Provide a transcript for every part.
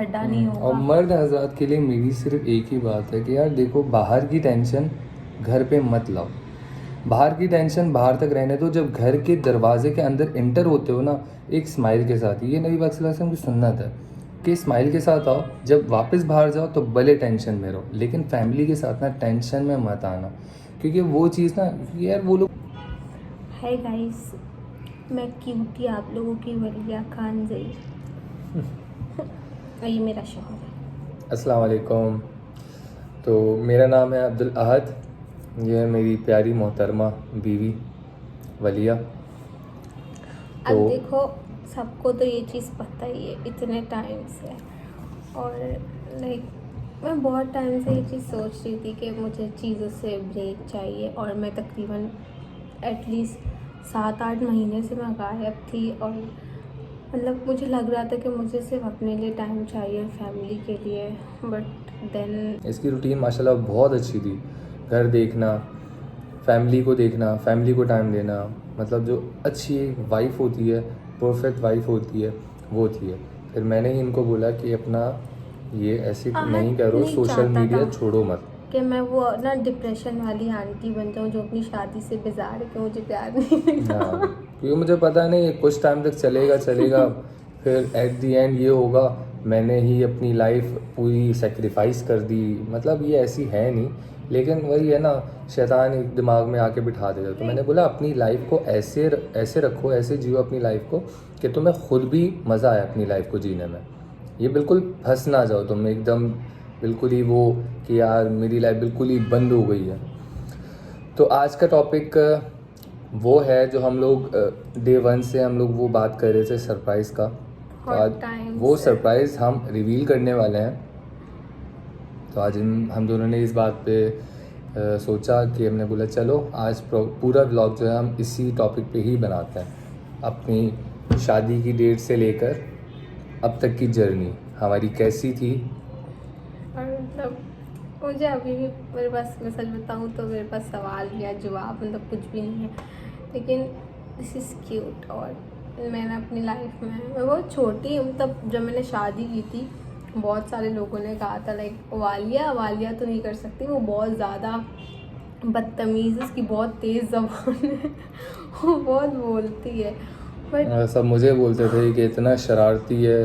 अड्डा नहीं और होगा। मर्द हजरात के लिए मेरी सिर्फ एक ही बात है कि यार देखो, बाहर की टेंशन घर पे मत लाओ। बाहर की टेंशन बाहर तक रहने दो। जब घर के दरवाजे के अंदर इंटर होते हो ना, एक स्माइल के साथ, ये नबी पाक सल्लल्लाहु अलैहि वसल्लम की सुन्नत है कि स्माइल के साथ आओ। जब वापस बाहर जाओ तो भले टेंशन में रहो, लेकिन फैमिली के साथ ना टेंशन में मत आना, क्योंकि वो चीज़ ना यार वो लोग। हाय गाइस, मैं क्यूटी आप लोगों की वलिया खान जई। और ये मेरा शोहर है। अस्सलाम वालेकुम। तो मेरा नाम है अब्दुल अहद, ये है मेरी प्यारी मोहतरमा बीवी वलिया। अब तो देखो, सबको तो ये चीज़ पता ही है इतने टाइम से। और लाइक मैं बहुत टाइम से ये चीज़ सोच रही थी कि मुझे चीज़ों से ब्रेक चाहिए, और मैं तकरीबन एटलीस्ट 7-8 महीने से मैं गायब थी। और मतलब मुझे लग रहा था कि मुझे सिर्फ अपने लिए टाइम चाहिए, फैमिली के लिए। बट देन इसकी रूटीन माशाल्लाह बहुत अच्छी थी। घर देखना, फैमिली को देखना, फैमिली को टाइम देना, मतलब जो अच्छी वाइफ होती है, परफेक्ट वाइफ होती है, वो थी है। फिर मैंने ही इनको बोला कि अपना ये ऐसे नहीं आहत नहीं नहीं सोशल चाहता था मीडिया छोड़ो मत। कि मैं वो ना डिप्रेशन वाली आंटी बन जाऊँ जो अपनी शादी से बेजार है कि मुझे प्यार नहीं मिलता। हाँ, क्योंकि मुझे पता नहीं है कुछ टाइम तक चलेगा चलेगा, फिर एट दी एंड ये होगा मैंने ही अपनी लाइफ पूरी सेक्रीफाइस कर दी। मतलब ये ऐसी है नहीं, लेकिन वही है ना, शैतान एक दिमाग में आके बिठा देगा। तो मैंने बोला अपनी लाइफ को ऐसे ऐसे रखो, ऐसे जियो अपनी लाइफ को कि तुम्हें खुद भी मज़ा आए अपनी लाइफ को जीने में। ये बिल्कुल फंस ना जाओ तुम एकदम, बिल्कुल ही वो कि यार मेरी लाइफ बिल्कुल ही बंद हो गई है। तो आज का टॉपिक वो है जो हम लोग डे वन से हम लोग वो बात कर रहे थे, सरप्राइज़ का। तो आज हॉट टाइम वो से सरप्राइज़ हम रिवील करने वाले हैं। तो आज हम दोनों ने इस बात पे सोचा कि हमने बोला चलो आज पूरा व्लॉग जो है हम इसी टॉपिक पे ही बनाते हैं। अपनी शादी की डेट से लेकर अब तक की जर्नी हमारी कैसी थी। और मतलब मुझे अभी भी मेरे पास, मैं सच बताऊँ तो मेरे पास सवाल या जवाब मतलब कुछ भी नहीं है। लेकिन दिस इज़ क्यूट। और मैंने अपनी लाइफ में, मैं बहुत छोटी मतलब जब मैंने शादी की थी, बहुत सारे लोगों ने कहा था लाइक वालिया वालिया तो नहीं कर सकती, वो बहुत ज़्यादा बदतमीज़, उसकी बहुत तेज़ ज़बान है, वो बहुत बोलती है। बट सब मुझे बोलते थे कि इतना शरारती है।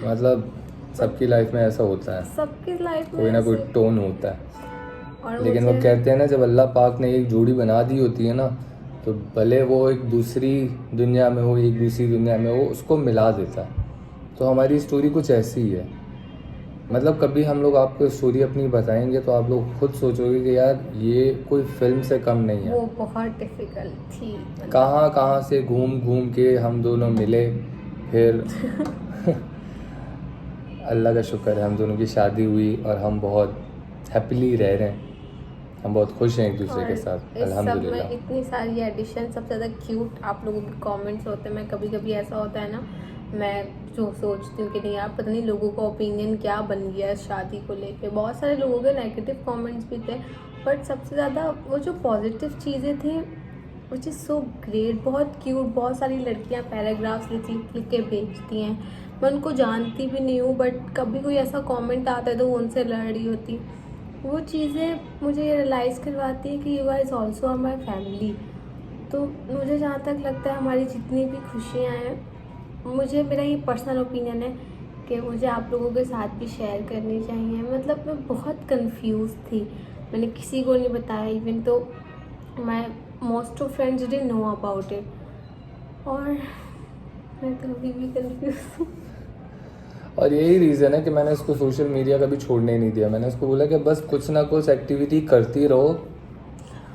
मतलब सबकी लाइफ में ऐसा होता है, सबकी लाइफ में कोई ना कोई ऐसे। टोन होता है। और लेकिन वो मुझे कहते हैं ना, जब अल्लाह पाक ने एक जोड़ी बना दी होती है ना, तो भले वो एक दूसरी दुनिया में हो, एक दूसरी दुनिया में हो, उसको मिला देता है। तो हमारी स्टोरी कुछ ऐसी ही है। मतलब कभी हम लोग आपको स्टोरी अपनी बताएंगे तो आप लोग खुद सोचोगे कि यार ये कोई फिल्म से कम नहीं है। वो बहुत डिफ़िकल्ट थी मतलब। कहाँ कहाँ से घूम घूम के हम दोनों मिले। फिर अल्लाह का शुक्र है हम दोनों की शादी हुई और हम बहुत हैप्पीली रह रहे हैं। हम बहुत खुश हैं एक दूसरे और के साथ, इस सब में अल्हम्दुलिल्लाह। इतनी सारी एडिशन, सबसे ज़्यादा क्यूट आप लोगों के कमेंट्स होते हैं। मैं कभी कभी ऐसा होता है ना, मैं जो सोचती हूँ कि नहीं यार, पता नहीं लोगों का ओपिनियन क्या बन गया है शादी को लेके। बहुत सारे लोगों के नेगेटिव कमेंट्स भी थे, बट सबसे ज़्यादा वो जो पॉजिटिव चीज़ें थी, विच इज़ सो ग्रेट, बहुत क्यूट। बहुत सारी लड़कियाँ पैराग्राफ्स लिख के भेजती हैं। मैं उनको जानती भी नहीं हूँ, बट कभी कोई ऐसा कमेंट आता है तो वो उनसे लड़ रही होती। वो चीज़ें मुझे ये रियलाइज़ करवाती है कि you guys also are my family. तो मुझे जहाँ तक लगता है हमारी जितनी भी खुशियाँ हैं, मुझे, मेरा ये पर्सनल ओपिनियन है कि मुझे आप लोगों के साथ भी शेयर करनी चाहिए। मतलब मैं बहुत कंफ्यूज थी, मैंने किसी को नहीं बताया, इवन तो my most of friends didn't know about it. और मैं तो अभी भी कंफ्यूज हूँ। और यही रीज़न है कि मैंने इसको सोशल मीडिया कभी छोड़ने ही नहीं दिया। मैंने इसको बोला कि बस कुछ ना कुछ एक्टिविटी करती रहो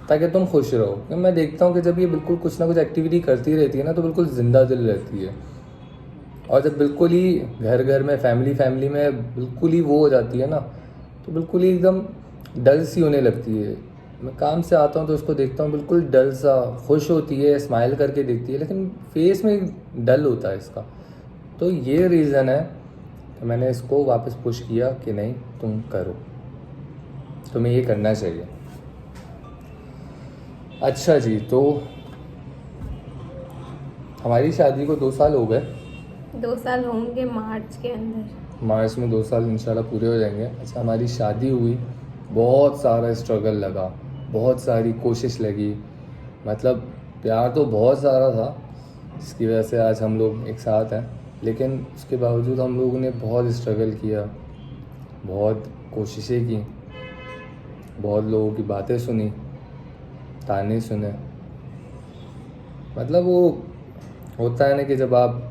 ताकि तुम खुश रहो। क्योंकि मैं देखता हूँ कि जब ये बिल्कुल कुछ ना कुछ एक्टिविटी करती रहती है ना, तो बिल्कुल ज़िंदा दिल रहती है। और जब बिल्कुल ही घर घर में, फैमिली फैमिली में बिल्कुल ही वो हो जाती है ना, तो बिल्कुल ही एकदम डल सी होने लगती है। मैं काम से आता हूँ तो उसको देखता हूँ बिल्कुल डल सा, खुश होती है, स्माइल करके देखती है, लेकिन फेस में डल होता है इसका। तो ये रीज़न है कि मैंने इसको वापस पुश किया कि नहीं तुम करो, तुम्हें ये करना चाहिए। अच्छा जी, तो हमारी शादी को 2 साल हो गए। 2 साल होंगे मार्च के अंदर। मार्च में 2 साल इंशाल्लाह पूरे हो जाएंगे। अच्छा, हमारी शादी हुई, बहुत सारा स्ट्रगल लगा, बहुत सारी कोशिश लगी, मतलब प्यार तो बहुत सारा था जिसकी वजह से आज हम लोग एक साथ हैं। लेकिन उसके बावजूद हम लोगों ने बहुत स्ट्रगल किया, बहुत कोशिशें की, बहुत लोगों की बातें सुनी, ताने सुने। मतलब वो होता है ना कि जब आप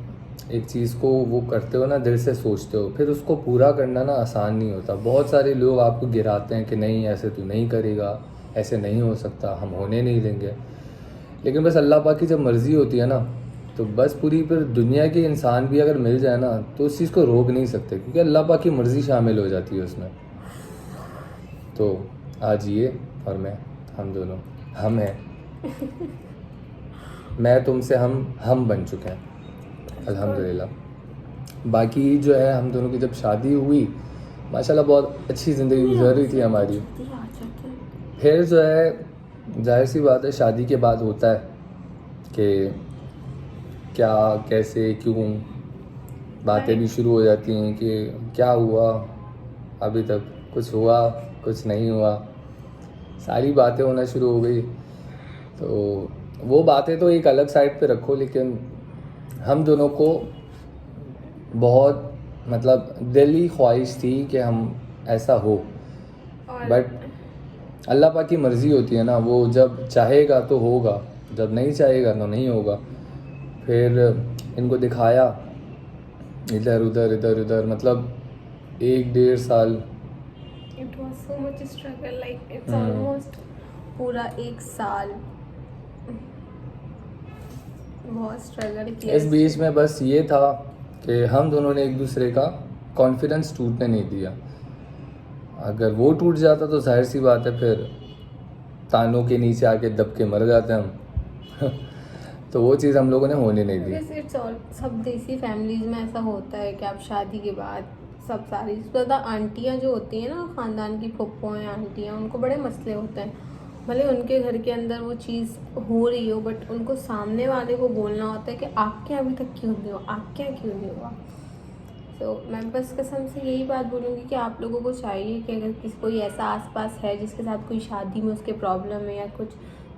एक चीज़ को वो करते हो ना, दिल से सोचते हो, फिर उसको पूरा करना ना आसान नहीं होता। बहुत सारे लोग आपको गिराते हैं कि नहीं ऐसे तू नहीं करेगा, ऐसे नहीं हो सकता, हम होने नहीं देंगे। लेकिन बस अल्लाह पाक की जब मर्ज़ी होती है ना, तो बस पूरी फिर दुनिया के इंसान भी अगर मिल जाए ना तो उस चीज़ को रोक नहीं सकते, क्योंकि अल्लाह पाक की मर्ज़ी शामिल हो जाती है उसमें। तो आज ये और मैं, हम दोनों हम हैं। मैं तुमसे हम बन चुके हैं अल्हम्दुलिल्लाह। बाकी जो है, हम दोनों की जब शादी हुई माशाल्लाह बहुत अच्छी ज़िंदगी गुजर रही थी हमारी। फिर जो है जाहिर सी बात है, शादी के बाद होता है कि क्या कैसे क्यों बातें भी शुरू हो जाती हैं कि क्या हुआ, अभी तक कुछ हुआ, कुछ नहीं हुआ, सारी बातें होना शुरू हो गई। तो वो बातें तो एक अलग साइड पे रखो, लेकिन हम दोनों को बहुत मतलब दिली ख्वाहिश थी कि हम ऐसा हो, बट अल्लाह पाक की मर्ज़ी होती है ना, वो जब चाहेगा तो होगा, जब नहीं चाहेगा तो नहीं होगा। फिर इनको दिखाया इधर उधर, मतलब 1-1.5 साल। It was so much struggle, like it's almost पूरा 1 साल बहुत स्ट्रगल किया। इस बीच में बस ये था कि हम दोनों ने एक दूसरे का कॉन्फिडेंस टूटने नहीं दिया। अगर वो टूट जाता तो जाहिर सी बात है फिर तानों के नीचे आके दब के मर जाते हम। तो वो चीज़ हम लोगों ने होने नहीं दी। वैसे इट्स ऑल, सब देसी फैमिलीज में ऐसा होता है कि आप शादी के बाद सब सारी ज़्यादा आंटियाँ जो होती हैं ना, ख़ानदान की फुप्पो हैं, आंटियाँ, उनको बड़े मसले होते हैं। भले उनके घर के अंदर वो चीज़ हो रही हो, बट उनको सामने वाले को बोलना होता है कि आपके अभी तक क्यों नहीं हुआ, आपके यहाँ क्यों नहीं हुआ। तो मैं बस कसम से यही बात बोलूँगी कि आप लोगों को चाहिए कि अगर किसी कोई ऐसा आसपास है जिसके साथ कोई शादी में उसके प्रॉब्लम है या कुछ,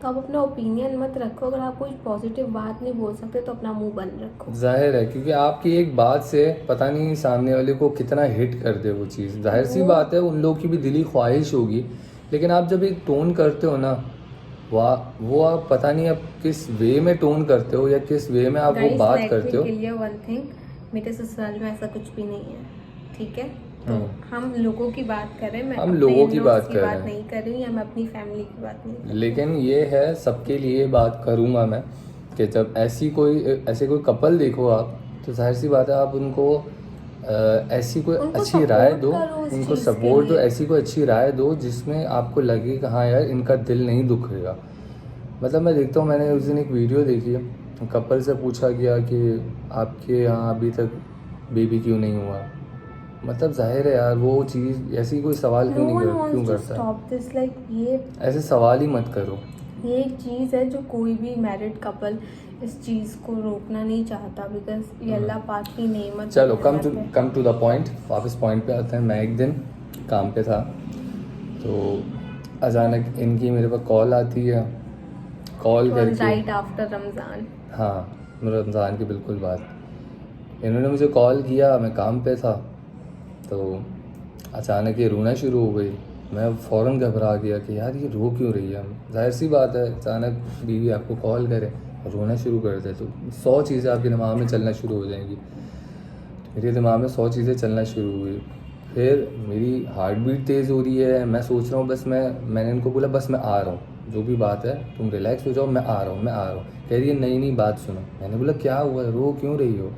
तो आप अपना ओपिनियन मत रखो। अगर आप कोई पॉजिटिव बात नहीं बोल सकते तो अपना मुंह बंद रखो। जाहिर है, क्योंकि आपकी एक बात से पता नहीं सामने वाले को कितना हिट कर दे वो चीज़। जाहिर सी बात है, उन लोगों की भी दिली ख्वाहिश होगी, लेकिन आप जब एक टोन करते हो ना, वो आप पता नहीं आप किस वे में टोन करते हो या किस वे में आप वो बात करते हो। वन थिंग, मेरे ससुराल में ऐसा कुछ भी नहीं है, ठीक है। तो हम लोगों की बात कर रहे हैं, मैं हम लोगों की बात कर रहे हैं, नहीं कर रही हूँ, या मैं अपनी फैमिली की बात नहीं कर रही। लेकिन ये है, सबके लिए बात करूँगा मैं कि जब ऐसे कोई कपल देखो आप, तो जाहिर सी बात है आप उनको ऐसी कोई अच्छी राय दो, उनको सपोर्ट दो, ऐसी कोई अच्छी राय दो जिसमें आपको लगे कि हाँ यार इनका दिल नहीं दुखेगा। मतलब मैं देखता हूँ, मैंने उस दिन एक वीडियो देखी है, कपल से पूछा गया कि आपके यहाँ अभी तक बेबी क्यों नहीं हुआ। मतलब जाहिर है यार, वो चीज़ ऐसी कोई सवाल क्यों करता है। ये ऐसे सवाल ही मत करो। ये एक चीज़ है जो कोई भी मैरिड कपल इस चीज़ को रोकना नहीं चाहता, बिकॉज ये अल्लाह पाक की नेमत। चलो कम टू द पॉइंट, वापस पॉइंट पे आते हैं। मैं एक दिन काम पे था, तो अचानक इनकी मेरे पास कॉल आती है, कॉल करके राइट आफ्टर रमज़ान। हाँ, रमज़ान की बिल्कुल बात। इन्होंने मुझे कॉल किया, मैं काम पे था, तो अचानक ये रोना शुरू हो गई। मैं फ़ौरन घबरा गया कि यार ये रो क्यों रही है। जाहिर सी बात है, अचानक बीवी आपको कॉल करे, रोना शुरू कर दे, तो 100 चीज़ें आपके दिमाग में चलना शुरू हो जाएंगी। तो मेरे दिमाग में 100 चीज़ें चलना शुरू हुई। फिर मेरी हार्ट बीट तेज़ हो रही है, मैं सोच रहा हूँ बस मैंने इनको बोला बस मैं आ रहा हूँ, जो भी बात है तुम रिलैक्स हो जाओ, मैं आ रहा हूँ। कह रही है नहीं बात सुनो। मैंने बोला क्या हुआ, रो क्यों रही हो।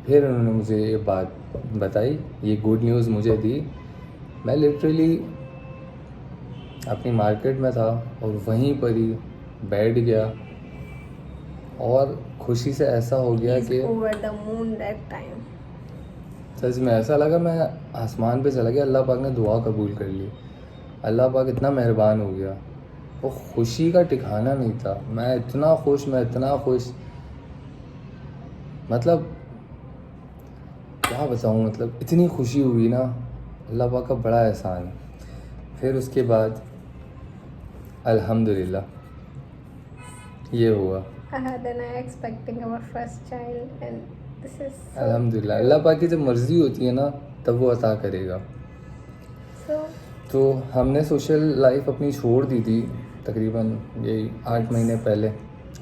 फिर उन्होंने मुझे ये बात बताई, ये गुड न्यूज़ मुझे दी। मैं लिटरली अपनी मार्केट में था और वहीं पर ही बैठ गया, और खुशी से ऐसा हो गया कि over the moon that time. सच में ऐसा लगा मैं आसमान पे चला गया। अल्लाह पाक ने दुआ कबूल कर ली। अल्लाह पाक इतना मेहरबान हो गया, वो खुशी का ठिकाना नहीं था। मैं इतना खुश, मतलब क्या क्या बताऊँ, मतलब इतनी खुशी हुई ना, अल्लाह पाक का बड़ा एहसान है। फिर उसके बाद अल्हम्दुलिल्लाह ये हुआ। then I expecting our first child and this is so अल्हम्दुलिल्लाह अल्लाह पाक की जब मर्ज़ी होती है ना तब वो अता करेगा। so तो हमने सोशल लाइफ अपनी छोड़ दी थी तकरीबन यही 8 महीने पहले।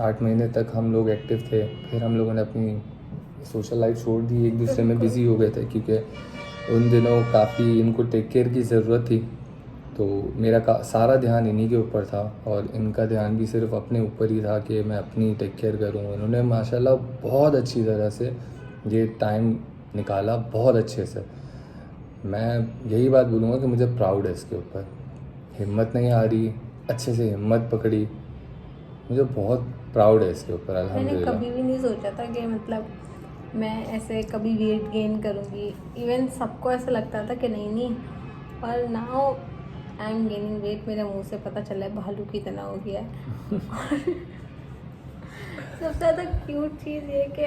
8 महीने तक हम लोग एक्टिव थे, फिर हम लोगों ने अपनी सोशल लाइफ छोड़ दी, एक दूसरे में बिज़ी हो गए थे क्योंकि उन दिनों काफ़ी इनको टेक केयर की ज़रूरत थी। तो मेरा सारा ध्यान इन्हीं के ऊपर था और इनका ध्यान भी सिर्फ अपने ऊपर ही था कि मैं अपनी टेक केयर करूँ। इन्होंने माशाल्लाह बहुत अच्छी तरह से ये टाइम निकाला, बहुत अच्छे से। मैं यही बात बोलूँगा कि मुझे प्राउड है इसके ऊपर। हिम्मत नहीं आ रही, अच्छे से हिम्मत पकड़ी, मुझे बहुत प्राउड है इसके ऊपर मैंने अल्हम्दुलिल्लाह। कभी भी नहीं सोचा था कि मतलब मैं ऐसे कभी वेट गेन करूँगी। इवन सबको ऐसा लगता था कि नहीं नहीं, और now I am gaining weight. मेरे मुंह से पता चला है भालू की तरह हो गया है। और सबसे ज़्यादा क्यूट चीज़ ये कि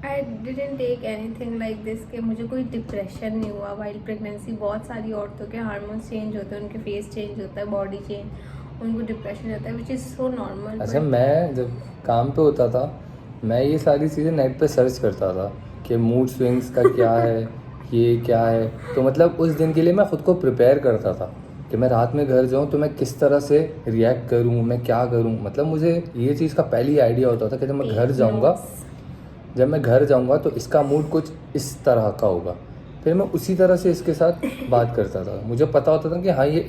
I didn't take anything like this, कि मुझे कोई डिप्रेशन नहीं हुआ वाइल प्रेगनेंसी। बहुत सारी औरतों के हार्मोन्स चेंज होते हैं, उनके फेस चेंज होता है, बॉडी चेंज, उनको डिप्रेशन होता है, विच इज़ सो नॉर्मल। अच्छा, मैं जब काम पे होता था मैं ये सारी चीज़ें नेट पे सर्च करता था कि मूड स्विंग्स का क्या है, ये क्या है। तो मतलब उस दिन के लिए मैं ख़ुद को प्रिपेयर करता था कि मैं रात में घर जाऊँ तो मैं किस तरह से रिएक्ट करूँ, मैं क्या करूँ। मतलब मुझे ये चीज़ का पहले ही आइडिया होता था कि जब मैं घर जाऊँगा तो इसका मूड कुछ इस तरह का होगा। फिर मैं उसी तरह से इसके साथ बात करता था। मुझे पता होता था कि हाँ ये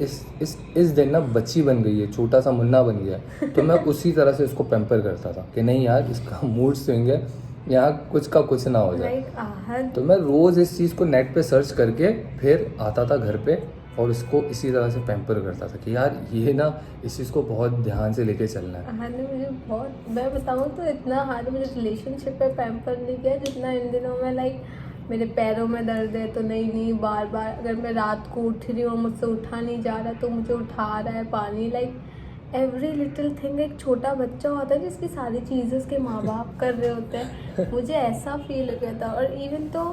इस दिन ना बच्ची बन गई है, छोटा सा मुन्ना बन गया है, तो मैं उसी तरह से इसको पैम्पर करता था कि नहीं यार इसका मूड स्विंग है, यहाँ कुछ का कुछ ना हो जाए। तो मैं रोज़ इस चीज़ को नेट पे सर्च करके फिर आता था घर पे और इसको इसी तरह से पैम्पर करता था कि यार ये ना इस चीज़ को बहुत ध्यान से लेके चलना है। हाँ ने मुझे बहुत, मैं बताऊँ तो इतना हार्ड मुझे रिलेशनशिप पे पैम्पर नहीं किया जितना इन दिनों में। लाइक मेरे पैरों में दर्द है तो नहीं बार बार अगर मैं रात को उठ रही हूँ मुझसे उठा नहीं जा रहा तो मुझे उठा रहा है पानी। Like every little thing. एक छोटा बच्चा होता है जिसकी सारी चीज़ें उसके माँ बाप कर रहे होते हैं, मुझे ऐसा फील हो गया था। और इवन तो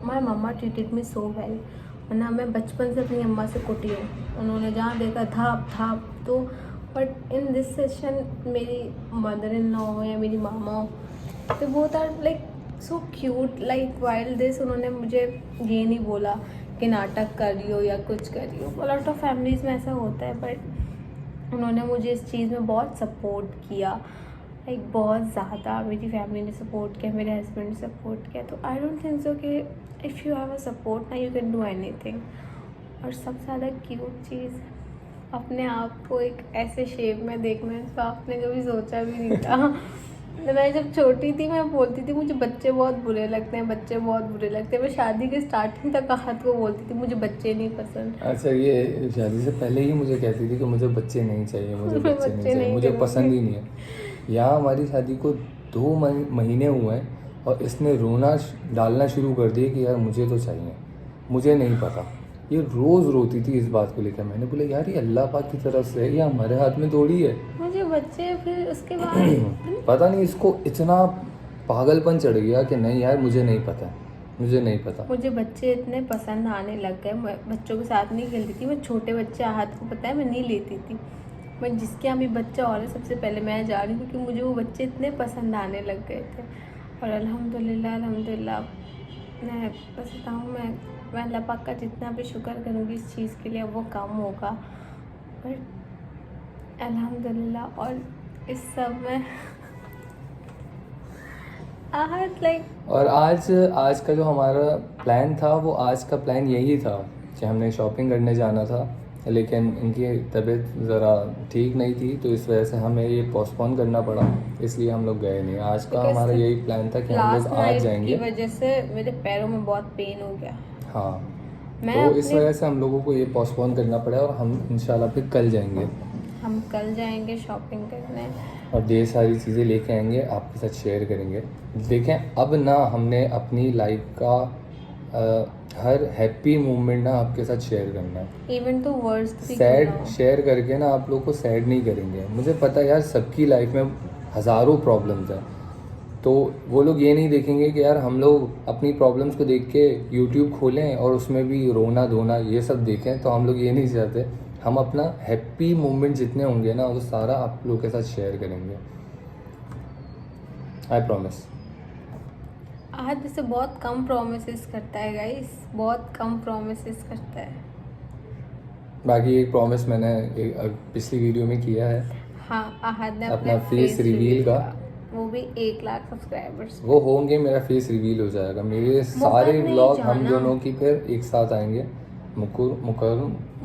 माई मम्मा ट्रीटेड मी सो वेल, वरना मैं बचपन से अपनी अम्मा से कुटी हूँ, उन्होंने जहाँ देखा धाप धाप। तो बट इन दिस सेशन मेरी मदर इन लॉ हो या मेरी मामा हो, तो both are like so cute. Like while this उन्होंने मुझे ये नहीं बोला कि नाटक कर रही हो या कुछ कर रही हो। लॉट ऑफ फैमिलीज़ में ऐसा होता है, बट उन्होंने मुझे इस चीज़ में बहुत सपोर्ट किया। लाइक बहुत ज़्यादा मेरी फैमिली ने सपोर्ट किया, मेरे हस्बैंड ने सपोर्ट किया। तो आई डोंट थिंक सो कि if you have a support ना यू कैन डू एनीथिंग। और सबसे ज़्यादा क्यूट चीज़ अपने आप को एक ऐसे शेप में देखना, तो आपने कभी सोचा भी नहीं था। मैं जब छोटी थी मैं बोलती थी मुझे बच्चे बहुत बुरे लगते हैं, बच्चे बहुत बुरे लगते हैं। मैं शादी के स्टार्टिंग तक आहत को बोलती थी मुझे बच्चे नहीं पसंद। अच्छा, ये शादी से पहले ही मुझे कहती थी कि मुझे बच्चे नहीं चाहिए, मुझे बच्चे नहीं चाहिए, मुझे पसंद ही नहीं है। यहाँ हमारी शादी को 2 महीने हुए हैं और इसने रोना डालना शुरू कर दिया कि यार मुझे तो चाहिए, मुझे नहीं पता। ये रोज़ रोती थी इस बात को लेकर। मैंने बोला यार ये अल्लाह पाक की तरफ से है, ये हमारे हाथ में थोड़ी है। मुझे बच्चे, फिर उसके बाद पता नहीं इसको इतना पागलपन चढ़ गया कि नहीं यार मुझे नहीं पता, मुझे नहीं पता। मुझे बच्चे इतने पसंद आने लग गए। मैं बच्चों के साथ नहीं खेलती थी, मैं छोटे बच्चे आहत को पता है मैं नहीं लेती थी। मैं जिसके यहाँ भी बच्चा और है सबसे पहले मैं जा रही हूँ, क्योंकि मुझे वो बच्चे इतने पसंद आने लग गए थे। और अल्हम्दुलिल्लाह मैं बस बताऊँ, मैं अल्लाह पाक का जितना भी शुक्र करूँगी इस चीज़ के लिए वो कम होगा। बट अल्हम्दुलिल्लाह। और इस सब में आहत लाइक। और आज का जो हमारा प्लान था वो आज का प्लान यही था कि हमने शॉपिंग करने जाना था, लेकिन इनकी तबीयत ज़रा ठीक नहीं थी तो इस वजह से हमें ये पोस्टपोन करना पड़ा, इसलिए हम लोग गए नहीं। आज का हमारा यही प्लान था कि हम लोग आज जाएंगे। की वजह से मेरे पैरों में बहुत पेन हो गया। हाँ, तो इस वजह से हम लोगों को ये पोस्टपोन करना पड़ा और हम इंशाल्लाह फिर कल जाएंगे। हम कल जाएंगे शॉपिंग करने और ढेर सारी चीज़ें लेके आएंगे, आपके साथ शेयर करेंगे। देखें अब ना हमने अपनी लाइफ का हर हैप्पी मोमेंट ना आपके साथ शेयर करना है। इवन तो वर्ड्स सैड शेयर करके ना आप लोगों को सैड नहीं करेंगे। मुझे पता है यार सबकी लाइफ में हज़ारों प्रॉब्लम्स हैं, तो वो लोग ये नहीं देखेंगे कि यार हम लोग अपनी प्रॉब्लम्स को देख के यूट्यूब खोलें और उसमें भी रोना धोना ये सब देखें, तो हम लोग ये नहीं चाहते। हम अपना हैप्पी मोमेंट जितने होंगे ना वो सारा आप लोग के साथ शेयर करेंगे, आई प्रॉमिस। आज जैसे बहुत कम प्रोमिसेस करता है गाइस, बहुत कम प्रोमिसेस करता है। बाकी एक प्रॉमिस मैंने पिछली वीडियो में किया है, हाँ, आहद ने अपना फेस रिवील का, वो भी 1 लाख सब्सक्राइबर्स। वो होंगे, मेरा फेस रिवील हो जाएगा, मेरे सारे नहीं व्लॉग हम जाना। दोनों की फिर एक साथ आएंगे।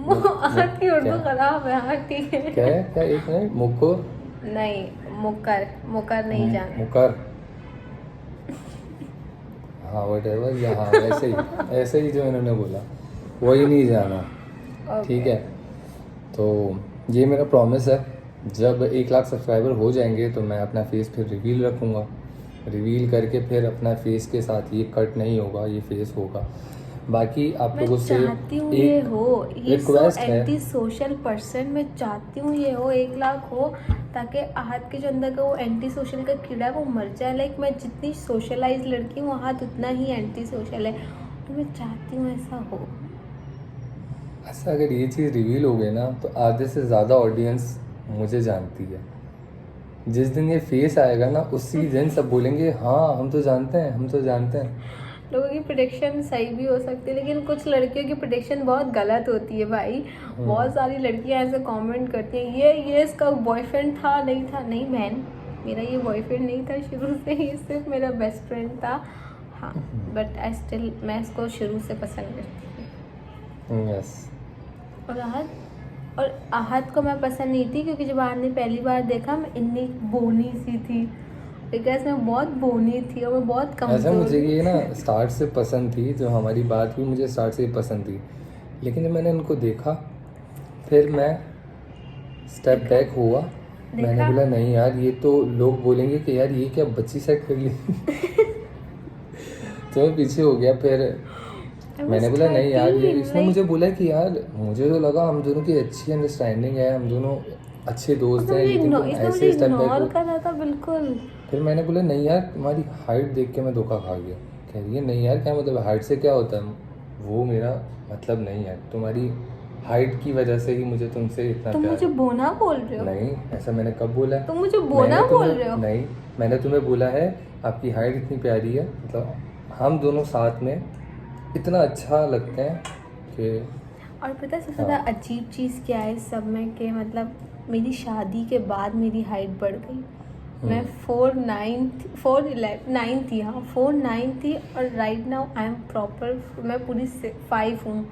आहद की उर्दू खराब है। हाँ ठीक है। क्या है, क्या, एक मिनट, नहीं, मुकर नहीं जाना। मुकर, हाँ वटेवर, यहाँ ऐसे ही जो इन्होंने बोला वही नहीं जाना, ठीक है। तो ये मेरा प्रॉमिस है, जब 1 लाख सब्सक्राइबर हो जाएंगे तो मैं अपना फेस फिर रिवील रखूँगा, रिवील करके फिर अपना फेस के साथ ये कट नहीं होगा, ये फेस होगा। बाकी आप लोगों से चाहती हूँ ये हो, ये रिक्वेस्ट है, एंटी सोशल पर्सन मैं चाहती हूँ ये हो, 1 लाख हो, ताकि आहद के जो अंदर का वो एंटी सोशल का कीड़ा है वो मर जाए। लाइक मैं जितनी सोशलाइज लड़की हूँ आहद उतना ही एंटी सोशल है, तो मैं चाहती हूँ ऐसा हो। ऐसा अगर ये चीज़ रिवील हो गई ना तो आधे से ज़्यादा ऑडियंस मुझे जानती है। जिस दिन ये फेस आएगा ना उसी दिन सब बोलेंगे हाँ हम तो जानते हैं, हम तो जानते हैं। लोगों की प्रेडिक्शन सही भी हो सकती है, लेकिन कुछ लड़कियों की प्रेडिक्शन बहुत गलत होती है भाई। बहुत सारी लड़कियां ऐसे कमेंट करती हैं ये इसका बॉयफ्रेंड था, नहीं था। नहीं बहन, मेरा ये बॉयफ्रेंड नहीं था शुरू से ही, सिर्फ मेरा बेस्ट फ्रेंड था। हाँ, बट आई स्टिल मैं इसको शुरू से पसंद करती हूँ। यस। और आहद को मैं पसंद नहीं थी क्योंकि जब आहद ने पहली बार देखा मैं इतनी बोनी सी थी, बिकॉज मैं बहुत बोनी थी और मैं बहुत कमजोर। ऐसा मुझे ये ना स्टार्ट से पसंद थी, जो हमारी बात हुई मुझे स्टार्ट से ही पसंद थी, लेकिन जब मैंने उनको देखा फिर मैं स्टेप बैक हुआ। मैंने बोला नहीं यार ये तो लोग बोलेंगे कि यार ये क्या बच्ची सेट कर ली तो मैं पीछे हो गया। फिर मैंने बोला नहीं यार ये, इसने मुझे बोला कि यार मुझे तो लगा हम दोनों की अच्छी अंडरस्टैंडिंग है, हम दोनों अच्छे दोस्त हैं, लेकिन तुम ऐसे स्टेप बैक कर रहा था बिल्कुल। फिर मैंने बोला नहीं यार तुम्हारी हाइट देख के मैं धोखा खा गया। कह रही है नहीं यार क्या मतलब हाइट से क्या होता है, वो मेरा मतलब नहीं है, तुम्हारी हाइट की वजह से ही मुझे तुमसे इतना तुम प्यार। मुझे बोना बोल रहे हो? नहीं, ऐसा मैंने कब बोला? तुम मुझे बोना बोल रहे हो? नहीं, मैंने तुम्हें बोला है आपकी हाइट इतनी प्यारी है, मतलब हम दोनों साथ में इतना अच्छा लगते हैं कि। और पता है सबसे ज़्यादा अजीब चीज़ क्या है इस सब में, कि मतलब मेरी शादी के बाद मेरी हाइट बढ़ गई। मैं 4'9" थी, हाँ 4'9" थी, और right now I am proper, मैं पूरी 5 हूँ।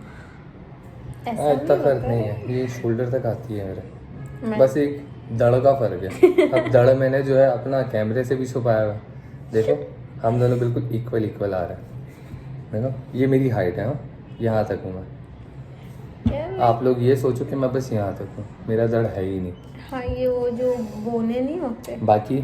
ऐसा इतना फर्क नहीं है, ये शोल्डर तक आती है मेरे, बस एक दड़ का फर्क है। अब दड़ मैंने जो है अपना कैमरे से भी छुपाया हुआ, देखो हम दोनों बिल्कुल इक्वल आ रहे हैं, देखो ये मेरी हाइट है, यहाँ तक हूँ मैं। आप लोग ये सोचो कि मैं बस यहाँ तक हूँ, मेरा दड़ है ही नहीं। हाँ, ये वो जो बोने नहीं होते। बाकी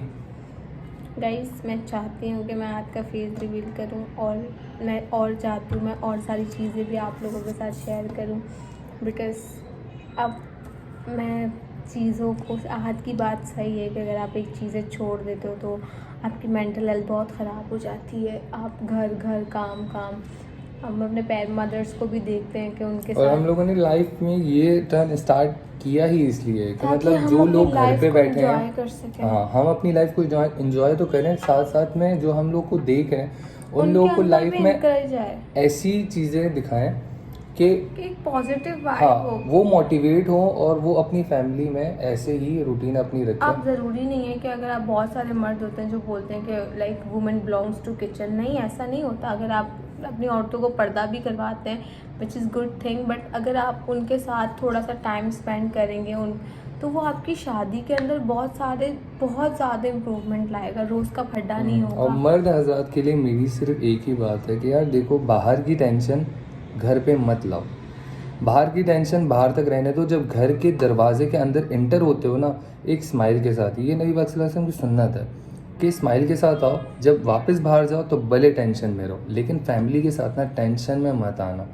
गाइस मैं चाहती हूँ कि मैं आज का फेस रिवील करूँ, और मैं और चाहती हूँ मैं और सारी चीज़ें भी आप लोगों के साथ शेयर करूँ, बिकॉज़ अब मैं चीज़ों को, आहद की बात सही है कि अगर आप एक चीज़ें छोड़ देते हो तो आपकी मेंटल हेल्थ बहुत ख़राब हो जाती है। आप घर काम, हम अपने मदर्स को भी देखते हैं कि उनके और साथ, हम लोगों ने लाइफ में ये टर्न स्टार्ट किया ही इसलिए कि ताकि मतलब हम जो अपनी लोग घर लाइफ पे को बैठे enjoy हैं, कर सकें। हाँ हम अपनी लाइफ को एंजॉय तो करें, साथ साथ में जो हम लोग को देख रहे हैं उन लोगों को लाइफ में ऐसी चीज़ें दिखाएं कि एक पॉजिटिव वाइब हाँ हो, वो मोटिवेट हो और वो अपनी फैमिली में ऐसे ही रूटीन अपनी रखें। आप ज़रूरी नहीं है कि अगर आप, बहुत सारे मर्द होते हैं जो बोलते हैं कि like women belongs to kitchen, नहीं ऐसा नहीं होता। अगर आप अपनी औरतों को पर्दा भी करवाते हैं which is good thing, but अगर आप उनके साथ थोड़ा सा टाइम स्पेंड करेंगे तो वो आपकी शादी के अंदर बहुत ज़्यादा इम्प्रूवमेंट लाएगा, रोज़ का फड्डा नहीं होगा। और मर्द हजरात के लिए मेरी सिर्फ एक ही बात है कि यार देखो बाहर की टेंशन घर पे मत लाओ, बाहर की टेंशन बाहर तक रहने दो। जब घर के दरवाजे के अंदर एंटर होते हो ना, एक स्माइल के साथ, ये नबी पाक सल्लल्लाहु अलैहि वसल्लम की सुन्नत है कि स्माइल के साथ आओ, जब वापस बाहर जाओ तो भले टेंशन में रहो, लेकिन फैमिली के साथ ना टेंशन में मत आना,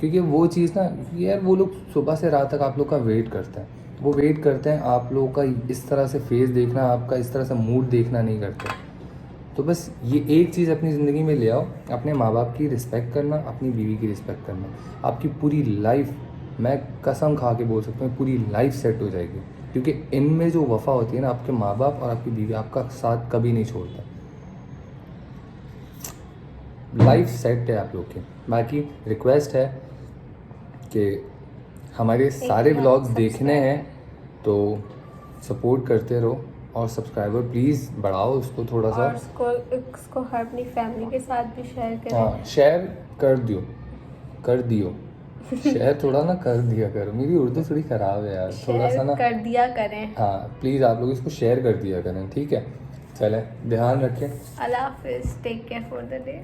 क्योंकि वो चीज़ ना यार वो लोग सुबह से रात तक आप लोग का वेट करते हैं, वो वेट करते हैं आप लोगों का इस तरह से फेस देखना, आपका इस तरह से मूड देखना नहीं करते। तो बस ये एक चीज़ अपनी ज़िंदगी में ले आओ, अपने माँ बाप की रिस्पेक्ट करना, अपनी बीवी की रिस्पेक्ट करना, आपकी पूरी लाइफ, मैं कसम खा के बोल सकता हूँ, पूरी लाइफ सेट हो जाएगी। क्योंकि इनमें जो वफ़ा होती है ना, आपके माँ बाप और आपकी बीवी आपका साथ कभी नहीं छोड़ता। लाइफ सेट है आप लोग की। बाकी रिक्वेस्ट है कि हमारे सारे लाख व्लॉग्स देखने हैं तो सपोर्ट करते रहो, और सब्सक्राइबर प्लीज़ बढ़ाओ उसको थोड़ा सा। और इसको हर अपनी फैमिली के साथ भी शेयर करें। हाँ, शेयर कर दियो शेयर थोड़ा ना कर दिया करो, मेरी उर्दू थोड़ी ख़राब है यार, थोड़ा सा शेयर ना। कर दिया करें। हाँ प्लीज़ आप लोग इसको शेयर कर दिया करें, ठीक है। चलें, ध्यान रखें। अल्लाह हाफिज़, take care for the day.